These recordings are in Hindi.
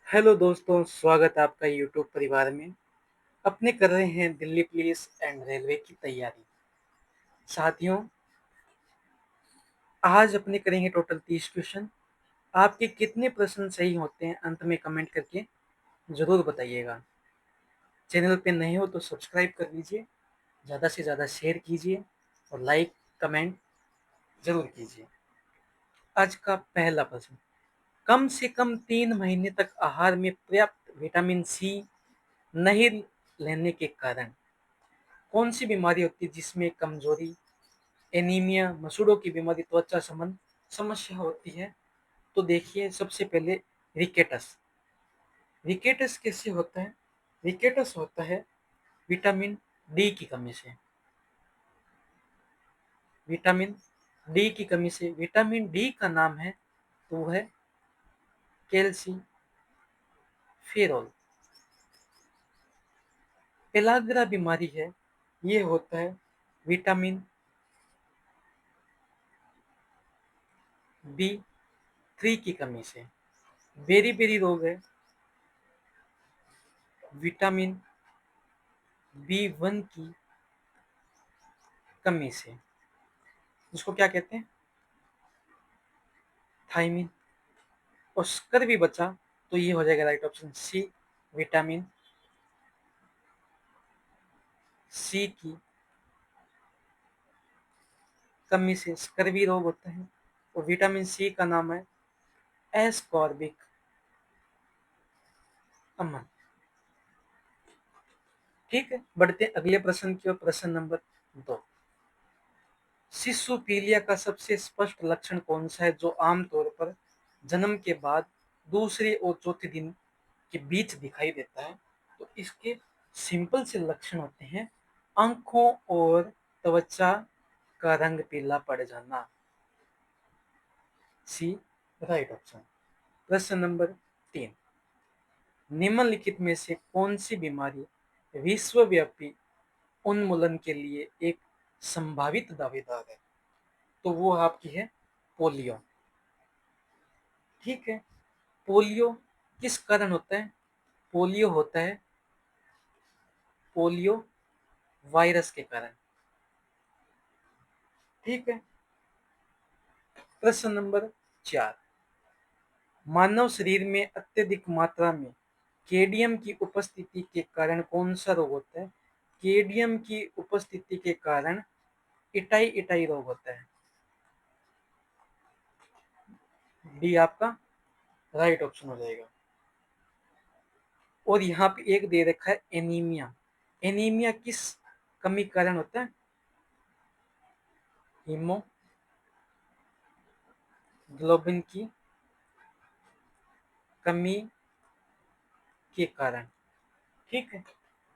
हेलो दोस्तों, स्वागत है आपका यूट्यूब परिवार में। अपने कर रहे हैं दिल्ली पुलिस एंड रेलवे की तैयारी। साथियों, आज अपने करेंगे टोटल 30 क्वेश्चन। आपके कितने प्रश्न सही होते हैं अंत में कमेंट करके ज़रूर बताइएगा। चैनल पे नए हो तो सब्सक्राइब कर लीजिए, ज़्यादा से ज़्यादा शेयर कीजिए और लाइक कमेंट ज़रूर कीजिए। आज का पहला प्रश्न, कम से कम 3 महीने तक आहार में पर्याप्त विटामिन सी नहीं लेने के कारण कौन सी बीमारी होती है जिसमें कमजोरी, एनीमिया, मसूड़ों की बीमारी, त्वचा संबंध समस्या होती है? तो देखिए, सबसे पहले रिकेटस। रिकेटस कैसे होता है? रिकेटस होता है विटामिन डी की कमी से। विटामिन डी की कमी से। विटामिन डी का नाम है तो वो है कैल्शियम फेरोल। पेलाग्रा बीमारी है, ये होता है विटामिन बी 3 की कमी से। बेरी बेरी रोग है विटामिन बी 1 की कमी से। उसको क्या कहते हैं? थायमिन। और शक्कर भी बचा तो ये हो जाएगा right option C, vitamin C की कमी से स्कर्वी रोग होता है। और विटामिन सी का नाम है एस्कॉर्बिक अम्ल। ठीक है, बढ़ते अगले प्रश्न की ओर। प्रश्न नंबर 2, शिशु पीलिया का सबसे स्पष्ट लक्षण कौन सा है जो आमतौर पर जन्म के बाद दूसरे और चौथे दिन के बीच दिखाई देता है? तो इसके सिंपल से लक्षण होते हैं आंखों और त्वचा का रंग पीला पड़ जाना। सी राइट ऑप्शन। प्रश्न नंबर 3, निम्नलिखित में से कौन सी बीमारी विश्वव्यापी उन्मूलन के लिए एक संभावित दावेदार है? तो वो आपकी है पोलियो। ठीक है, पोलियो किस कारण होता है? पोलियो होता है पोलियो वायरस के कारण। ठीक है, प्रश्न नंबर 4, मानव शरीर में अत्यधिक मात्रा में केडियम की उपस्थिति के कारण कौन सा रोग होता है? केडियम की उपस्थिति के कारण इटाई इटाई रोग होता है। डी आपका राइट ऑप्शन हो जाएगा। और यहाँ पे एक दे रखा है एनीमिया। एनीमिया किस कमी कारण होता है? हीमोग्लोबिन की कमी के कारण। ठीक है,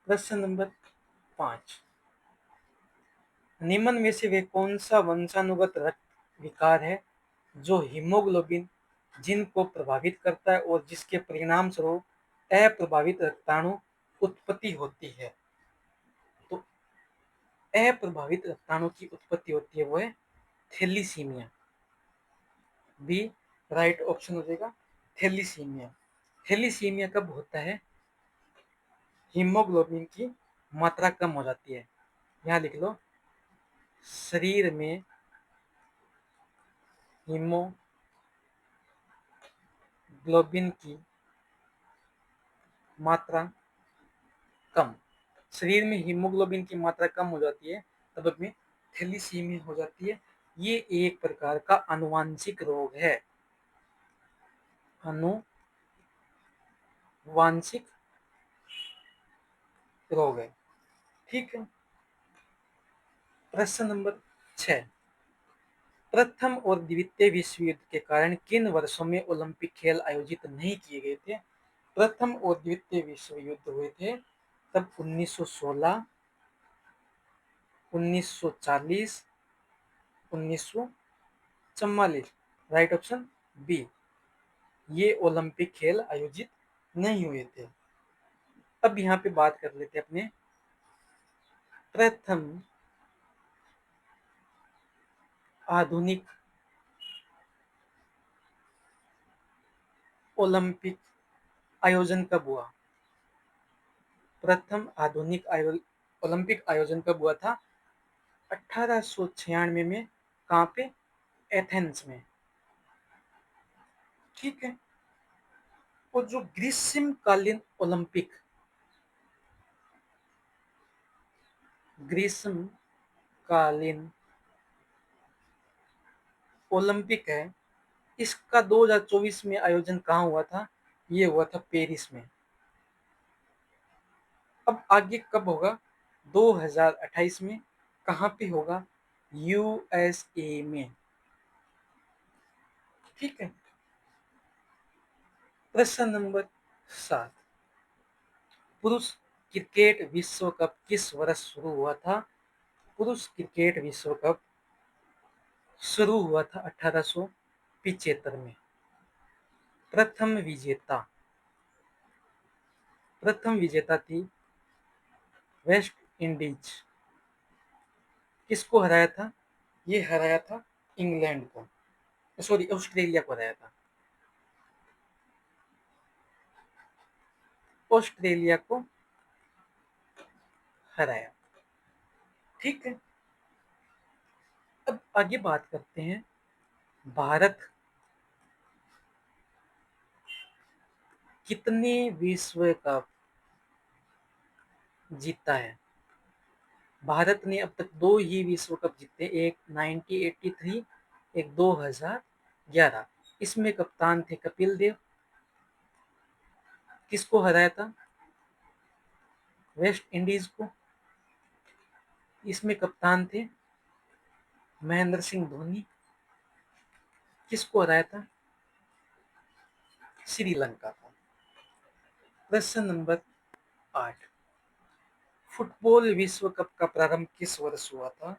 प्रश्न नंबर 5, निम्न में से वे कौन सा वंशानुगत रक्त विकार है जो हीमोग्लोबिन जिन को प्रभावित करता है और जिसके परिणाम स्वरूप अप्रभावित रक्ताणु उत्पत्ति होती है? तो अप्रभावित रक्ताणु की उत्पत्ति होती है वो है थैलीसीमिया। बी राइट ऑप्शन हो जाएगा, थैलीसीमिया। थैलीसीमिया कब होता है? हीमोग्लोबिन की मात्रा कम हो जाती है। यहाँ लिख लो, शरीर में हीमोग्लोबिन की मात्रा कम। शरीर में हीमोग्लोबिन की मात्रा कम हो जाती है तब में थैलीसीमिया हो जाती है। ये एक प्रकार का आनुवांशिक रोग है। आनुवांशिक रोग है। ठीक है, प्रश्न नंबर 6, प्रथम और द्वितीय विश्व युद्ध के कारण किन वर्षों में ओलंपिक खेल आयोजित नहीं किए गए थे? प्रथम और द्वितीय विश्व युद्ध हुए थे तब 1916, 1940, 1944। राइट ऑप्शन बी, ये ओलंपिक खेल आयोजित नहीं हुए थे। अब यहाँ पे बात कर लेते हैं अपने प्रथम आधुनिक ओलंपिक आयोजन कब हुआ? प्रथम आधुनिक ओलंपिक आयोजन कब हुआ था? 1896 में। कहाँ पे? एथेंस में। ठीक है। और जो ग्रीष्मकालीन ओलंपिक ग्रीष्मकालीन ओलंपिक है, इसका 2024 में आयोजन कहाँ हुआ था? ये हुआ था पेरिस में। अब आगे कब होगा? 2028 में। कहाँ पे होगा? यूएसए में। ठीक है। प्रश्न नंबर 7, पुरुष क्रिकेट विश्व कप किस वर्ष शुरू हुआ था? पुरुष क्रिकेट विश्व कप शुरू हुआ था 1875 में। प्रथम विजेता थी वेस्ट इंडीज। किसको हराया था? ये हराया था इंग्लैंड को, सॉरी ऑस्ट्रेलिया को हराया था। ऑस्ट्रेलिया को हराया। ठीक है। अब आगे बात करते हैं, भारत कितने विश्व कप जीता है? भारत ने अब तक 2 ही विश्व कप जीते, एक 1983, एक 2011। इसमें कप्तान थे कपिल देव। किसको हराया था? वेस्ट इंडीज को। इसमें कप्तान थे महेंद्र सिंह धोनी। किसको हराया था? श्रीलंका को। प्रश्न नंबर 8, फुटबॉल विश्व कप का प्रारंभ किस वर्ष हुआ था?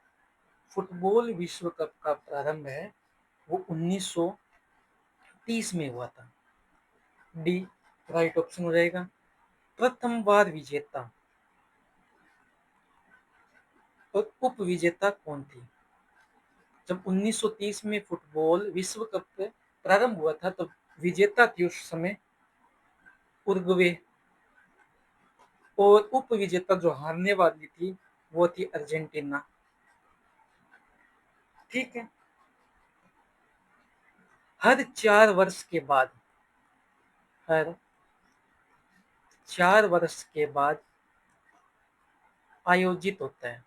फुटबॉल विश्व कप का प्रारंभ है वो 1930 में हुआ था। डी राइट ऑप्शन हो जाएगा। प्रथम बार विजेता और उप विजेता कौन थी? जब 1930 में फुटबॉल विश्व कप प्रारंभ हुआ था तो विजेता थी उस समय उरुग्वे, और उप विजेता जो हारने वाली थी वो थी अर्जेंटीना। ठीक है। हर 4 वर्ष के बाद हर 4 वर्ष के बाद आयोजित होता है।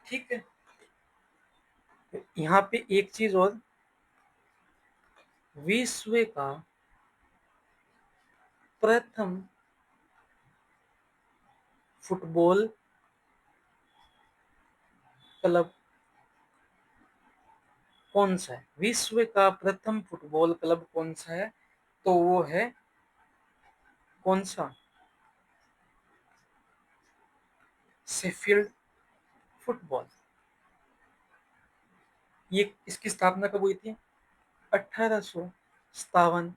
ठीक है। यहाँ पे एक चीज और, विश्व का प्रथम फुटबॉल क्लब कौन सा है? विश्व का प्रथम फुटबॉल क्लब कौन सा है? तो वो है कौन सा? Sheffield football. ये इसकी स्थापना कब हुई थी? 1857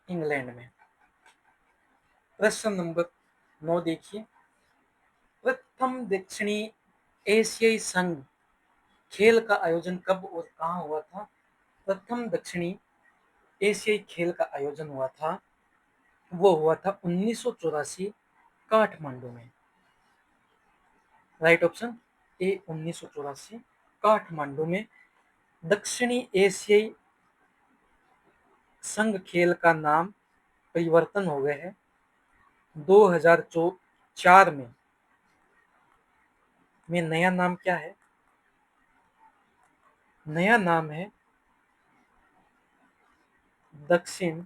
इंग्लैंड में। प्रश्न नंबर 9 देखिए, प्रथम दक्षिणी एशियाई संघ खेल का आयोजन कब और कहाँ हुआ था? प्रथम दक्षिणी एशियाई खेल का आयोजन हुआ था, वो हुआ था 1984 काठमांडू में। राइट ऑप्शन ए 1984 काठमांडू में। दक्षिणी एशियाई संघ खेल का नाम परिवर्तन हो गया है 2004 में नया नाम क्या है? नया नाम है दक्षिण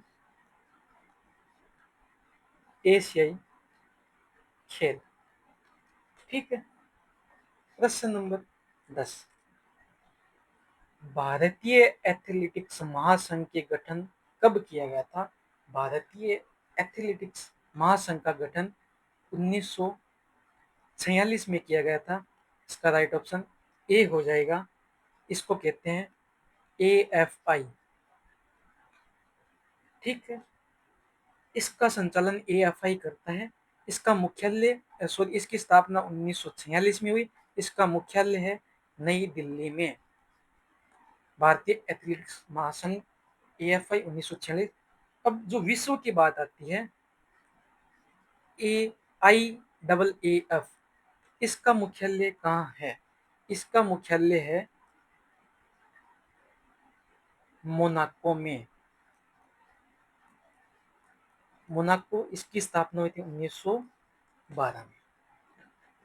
एशियाई खेल। ठीक है। प्रश्न नंबर 10, भारतीय एथलेटिक्स महासंघ के गठन कब किया गया था? भारतीय एथलेटिक्स महासंघ का गठन 1946 में किया गया था। इसका राइट ऑप्शन ए हो जाएगा। इसको कहते हैं AFI। ठीक है। इसका संचालन AFI करता है। इसका मुख्यालय सॉरी इसकी स्थापना 1946 में हुई। इसका मुख्यालय है नई दिल्ली में। भारतीय एथलेटिक्स महासंघ AFI 1946। अब जो विश्व की बात आती है AIAAF, इसका मुख्यालय कहाँ है? इसका मुख्यालय है मोनाको में। मोनाको, इसकी स्थापना हुई थी 1912 में।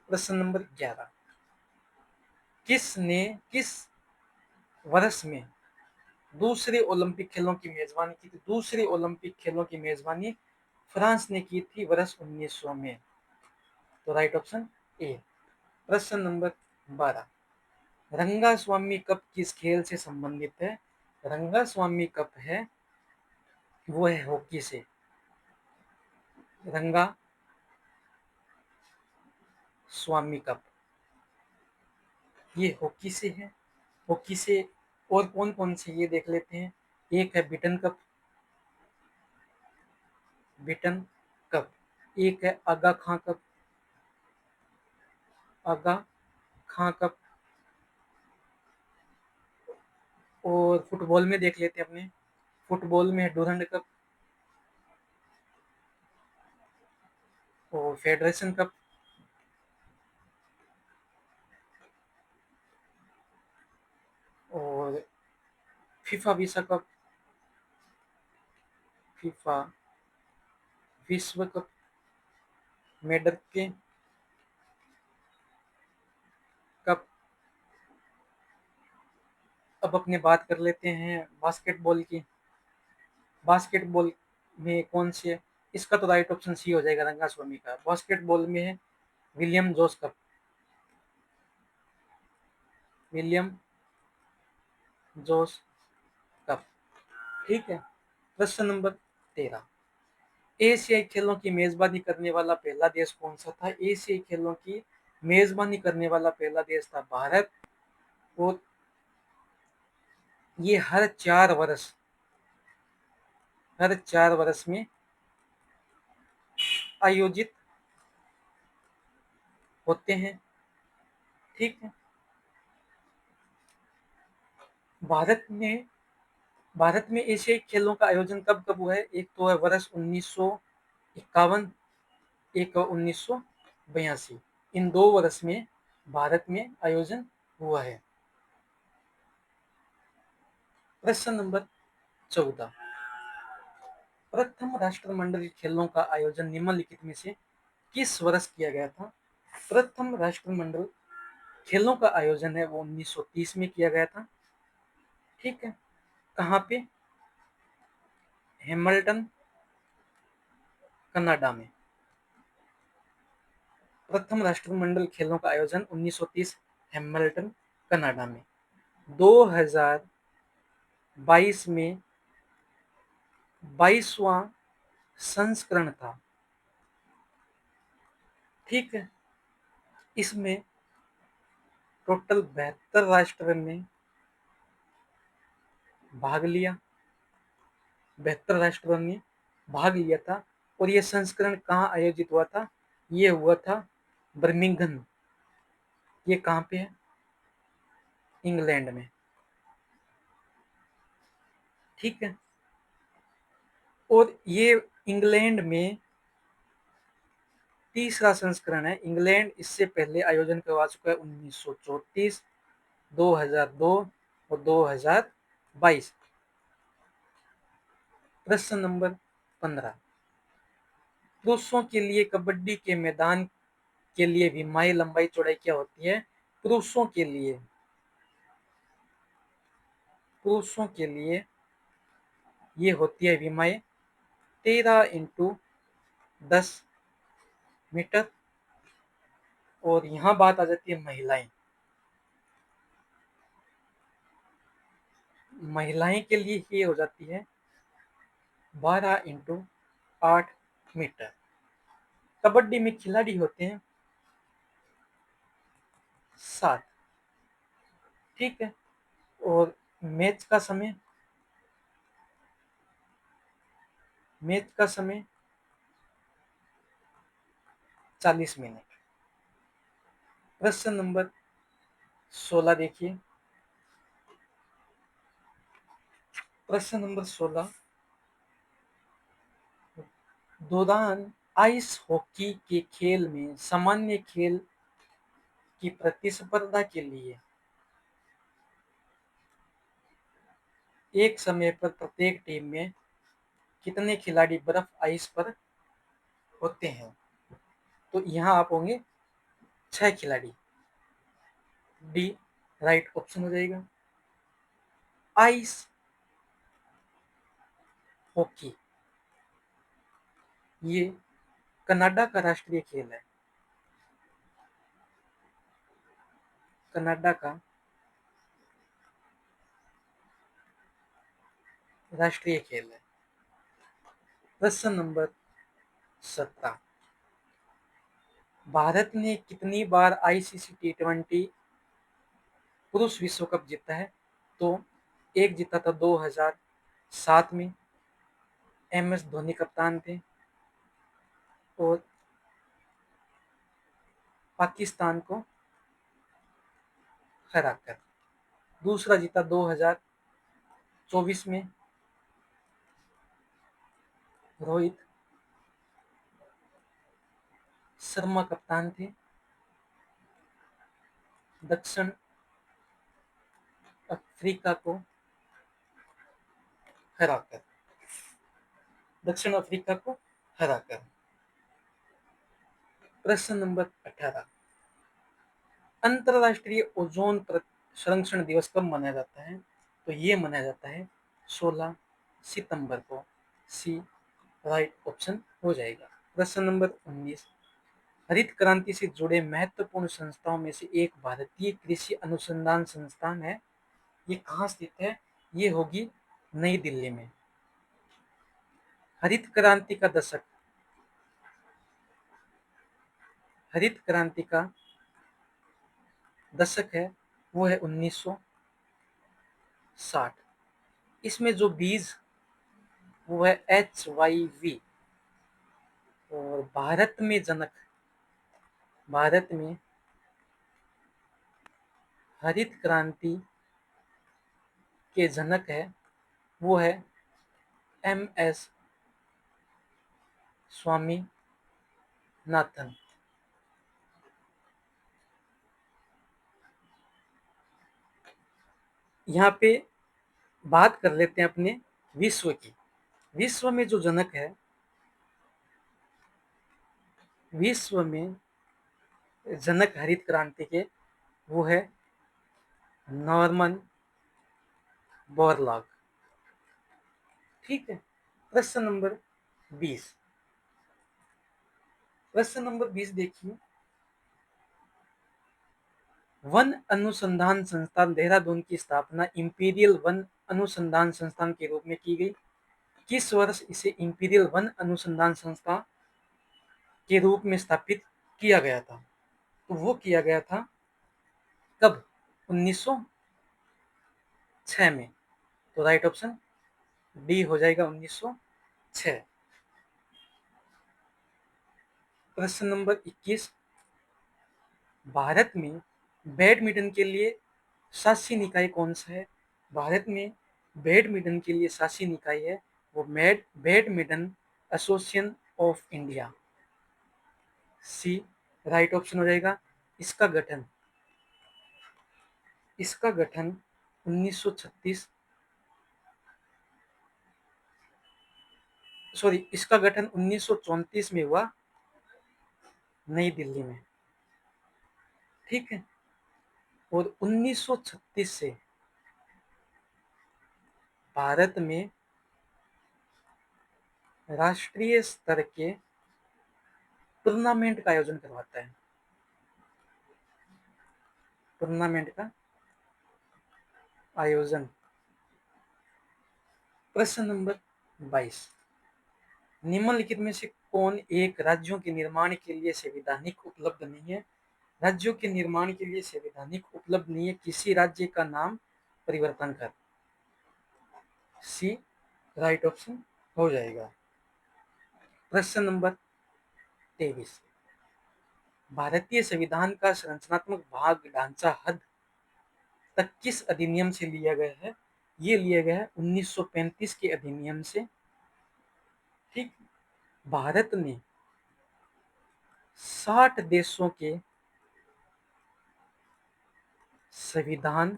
प्रश्न नंबर 11, किस वर्ष में दूसरे ओलंपिक खेलों की मेजबानी की थी? दूसरे ओलंपिक खेलों की मेजबानी फ्रांस ने की थी वर्ष 1900 में। तो राइट ऑप्शन ए। प्रश्न नंबर 12, रंगास्वामी कप किस खेल से संबंधित है? रंगास्वामी कप है वो है हॉकी से। रंगा स्वामी कप ये हॉकी से है। हॉकी से और कौन कौन से ये देख लेते हैं। एक है बिटन कप, बिटन कप। एक है आगा खां कप, आगा खां कप। और फुटबॉल में देख लेते हैं अपने, फुटबॉल में है डूरंड कप और फेडरेशन कप और फीफा विश्व कप, फीफा विश्व कप मेडल के कप। अब अपने बात कर लेते हैं बास्केटबॉल की। बास्केटबॉल में कौन से, इसका तो राइट ऑप्शन सी हो जाएगा, रंगास्वामी का। बास्केटबॉल में है विलियम जोस कप, विलियम जोस कप। ठीक है। प्रश्न नंबर 13, एशियाई खेलों की मेजबानी करने वाला पहला देश कौन सा था? एशियाई खेलों की मेजबानी करने वाला पहला देश था भारत। और ये हर 4 वर्ष में आयोजित होते हैं। ठीक है। भारत में भारत में एशियाई खेलों का आयोजन कब कब हुआ है? एक तो है वर्ष 1951, एक 1982। इन 2 वर्ष में भारत में आयोजन हुआ है। प्रश्न नंबर 14, प्रथम राष्ट्रमंडल खेलों का आयोजन निम्नलिखित में से किस वर्ष किया गया था? प्रथम राष्ट्रमंडल खेलों का आयोजन है वो 1930 में किया गया था। ठीक है। कहाँ पे? हैमिल्टन, कनाडा में। प्रथम राष्ट्रमंडल खेलों का आयोजन 1930, हैमिल्टन, कनाडा में। 2022 में 22वां संस्करण था। ठीक है। इसमें टोटल 72 राष्ट्र ने भाग लिया, 72 राष्ट्रों ने भाग लिया था। और ये संस्करण कहाँ आयोजित हुआ था? ये हुआ था बर्मिंघम। ये कहाँ पे है? इंग्लैंड में। ठीक है। और ये इंग्लैंड में तीसरा संस्करण है। इंग्लैंड इससे पहले आयोजन करवा चुका है 1934, 2002 और 2022। प्रश्न नंबर 15, पुरुषों के लिए कबड्डी के मैदान के लिए विमाई लंबाई चौड़ाई क्या होती है? पुरुषों के लिए ये होती है विमाई 13x10 मीटर। और यहाँ बात आ जाती है महिलाएं के लिए ये हो जाती है 12x8 मीटर। कबड्डी में खिलाड़ी होते हैं 7। ठीक है। और मैच का समय मैच का समय 40 मिनट। प्रश्न नंबर 16 देखिए, प्रश्न नंबर 16, दौरान आइस हॉकी के खेल में सामान्य खेल की प्रतिस्पर्धा के लिए एक समय पर प्रत्येक टीम में कितने खिलाड़ी बर्फ आइस पर होते हैं? तो यहाँ आप होंगे 6 खिलाड़ी। डी राइट ऑप्शन हो जाएगा। आइस हॉकी ये कनाडा का राष्ट्रीय खेल है। कनाडा का राष्ट्रीय खेल है। प्रश्न नंबर 17, भारत ने कितनी बार आईसीसी T20 पुरुष विश्व कप जीता है? तो एक जीता था 2007 में, MS धोनी कप्तान थे और पाकिस्तान को हराकर। दूसरा जीता 2024 में, रोहित शर्मा कप्तान थे, दक्षिण अफ्रीका को हराकर। दक्षिण अफ्रीका को हराकर। प्रश्न नंबर 18, अंतरराष्ट्रीय ओजोन संरक्षण दिवस कब मनाया जाता है? तो ये मनाया जाता है 16 सितंबर को। सी राइट ऑप्शन हो जाएगा। प्रश्न नंबर 19, हरित क्रांति से जुड़े महत्वपूर्ण संस्थाओं में से एक भारतीय कृषि अनुसंधान संस्थान है। ये कहाँ स्थित है? ये होगी नई दिल्ली में। हरित क्रांति का दशक, हरित क्रांति का दशक है वो है 1960। इसमें जो बीज वो है HYV। और भारत में जनक, भारत में हरित क्रांति के जनक है वो है MS स्वामीनाथन। यहाँ पे बात कर लेते हैं अपने विश्व की। विश्व में जो जनक है, विश्व में जनक हरित क्रांति के वो है नॉर्मन बोरलॉग। ठीक है। प्रश्न नंबर 20, प्रश्न नंबर 20 देखिए, वन अनुसंधान संस्थान देहरादून की स्थापना इंपीरियल वन अनुसंधान संस्थान के रूप में की गई। किस वर्ष इसे इंपीरियल वन अनुसंधान संस्था के रूप में स्थापित किया गया था? तो वो किया गया था कब? 1906 में। तो राइट ऑप्शन डी हो जाएगा 1906। प्रश्न नंबर 21, भारत में बैडमिंटन के लिए शासी निकाय कौन सा है? भारत में बैडमिंटन के लिए शासी निकाय है वो badminton association of India. C right option हो जाएगा। इसका गठन 1936 इसका गठन 1934 में हुआ, नई दिल्ली में। ठीक है। और 1936 से भारत में राष्ट्रीय स्तर के टूर्नामेंट का आयोजन करवाता है। टूर्नामेंट का आयोजन। प्रश्न नंबर 22, निम्नलिखित में से कौन एक राज्यों के निर्माण के लिए संवैधानिक उपलब्ध नहीं है? राज्यों के निर्माण के लिए संवैधानिक उपलब्ध नहीं है किसी राज्य का नाम परिवर्तन कर। सी राइट ऑप्शन हो जाएगा। प्रश्न नंबर 23, भारतीय संविधान का संरचनात्मक भाग ढांचा हद तक किस अधिनियम से लिया गया है? ये लिया गया है 1935 के अधिनियम से। ठीक। भारत ने 60 देशों के संविधान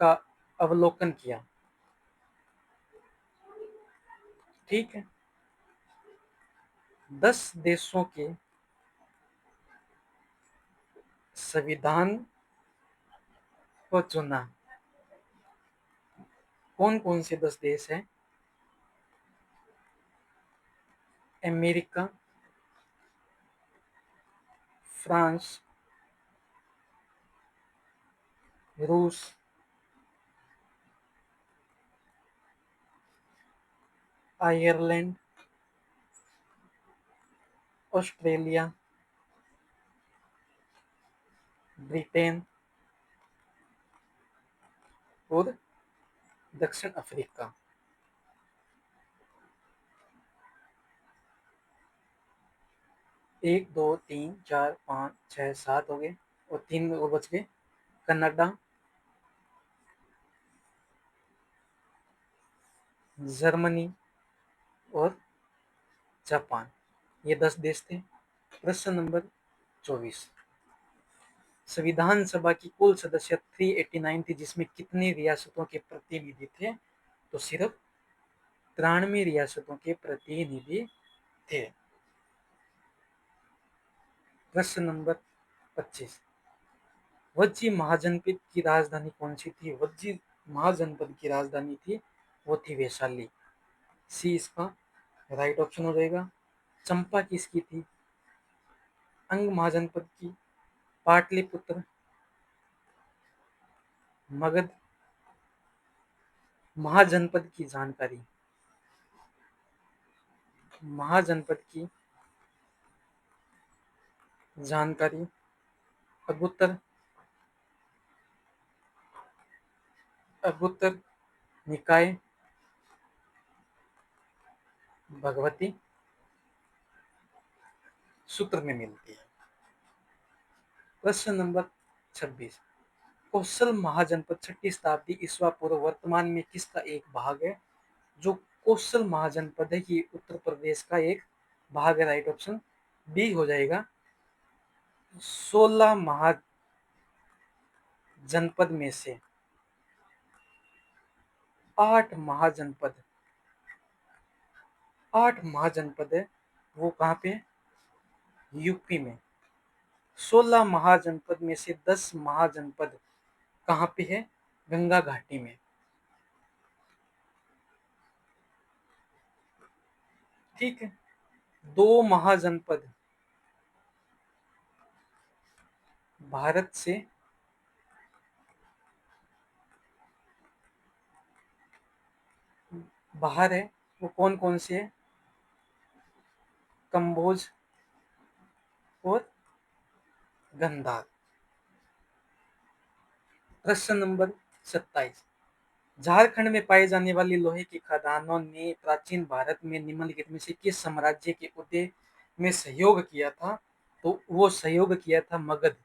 का अवलोकन किया। ठीक है। 10 देशों के संविधान को चुना। कौन कौन से 10 देश हैं? अमेरिका, फ्रांस, रूस, आयरलैंड, ऑस्ट्रेलिया, ब्रिटेन और दक्षिण अफ्रीका। एक, दो, तीन, चार, पाँच, छः, सात हो गए और 3 और बच गए। कनाडा, जर्मनी और जापान। ये 10 देश थे। प्रश्न नंबर 24। संविधान सभा की कुल सदस्य 389 थी, जिसमें कितनी रियासतों के प्रतिनिधि थे? तो सिर्फ 93 रियासतों के प्रतिनिधि थे। प्रश्न नंबर 25। वज्जी महाजनपद की राजधानी कौन सी थी? वज्जी महाजनपद की राजधानी थी, वो थी वैशाली। सी इसका राइट ऑप्शन हो जाएगा। चंपा किसकी थी? अंग महाजनपद की। पाटलिपुत्र, मगध। महाजनपद की जानकारी। महाजनपद की जानकारी। अगुत्तर, अगुत्तर निकाय, भगवती सूत्र में मिलती है। प्रश्न नंबर 26। कौशल महाजनपद 6ठी शताब्दी ईस्वा पूर्व वर्तमान में किसका एक भाग है? जो कौशल महाजनपद है ये उत्तर प्रदेश का एक भाग है। राइट ऑप्शन बी हो जाएगा। 16 महाजनपद में से 8 महाजनपद, 8 महाजनपद है वो कहाँ पे? यूपी में। 16 महाजनपद में से 10 महाजनपद कहाँ पे है? गंगा घाटी में। ठीक है। 2 महाजनपद भारत से बाहर है, वो कौन कौन से है? कंबोज और गंधार। प्रश्न नंबर 27। झारखंड में पाए जाने वाली लोहे की खदानों ने प्राचीन भारत में निम्नलिखित में से किस साम्राज्य के उदय में सहयोग किया था? तो वो सहयोग किया था मगध।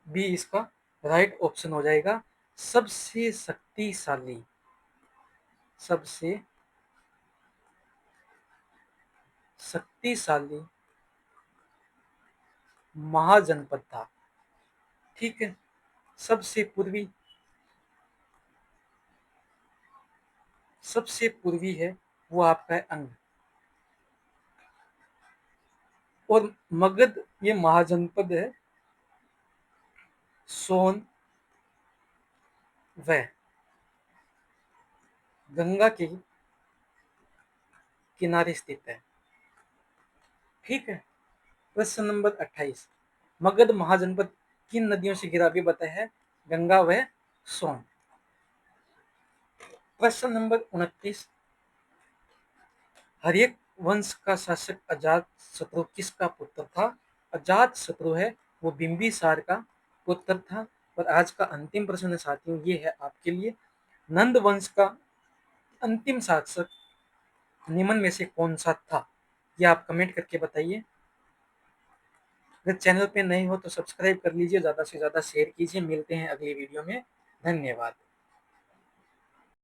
बी इसका राइट ऑप्शन हो जाएगा। सबसे शक्तिशाली, सबसे शक्तिशाली महाजनपद था। ठीक है। सबसे पूर्वी, सबसे पूर्वी है वो आपका है अंग। और मगध ये महाजनपद है सोन व गंगा के किनारे स्थित है। ठीक है। प्रश्न नंबर 28। मगध महाजनपद किन नदियों से घिरा भी बताया है? गंगा व सोन। प्रश्न नंबर 29। हर्यक वंश का शासक अजात शत्रु किसका पुत्र था? अजात शत्रु है वो बिंबिसार का पुत्र था। और आज का अंतिम प्रश्न साथियों ये है आपके लिए, नंद वंश का अंतिम शासक निम्न में से कौन सा था? ये आप कमेंट करके बताइए। अगर चैनल पे नए हो तो सब्सक्राइब कर लीजिए, ज़्यादा से ज़्यादा शेयर कीजिए। मिलते हैं अगली वीडियो में। धन्यवाद।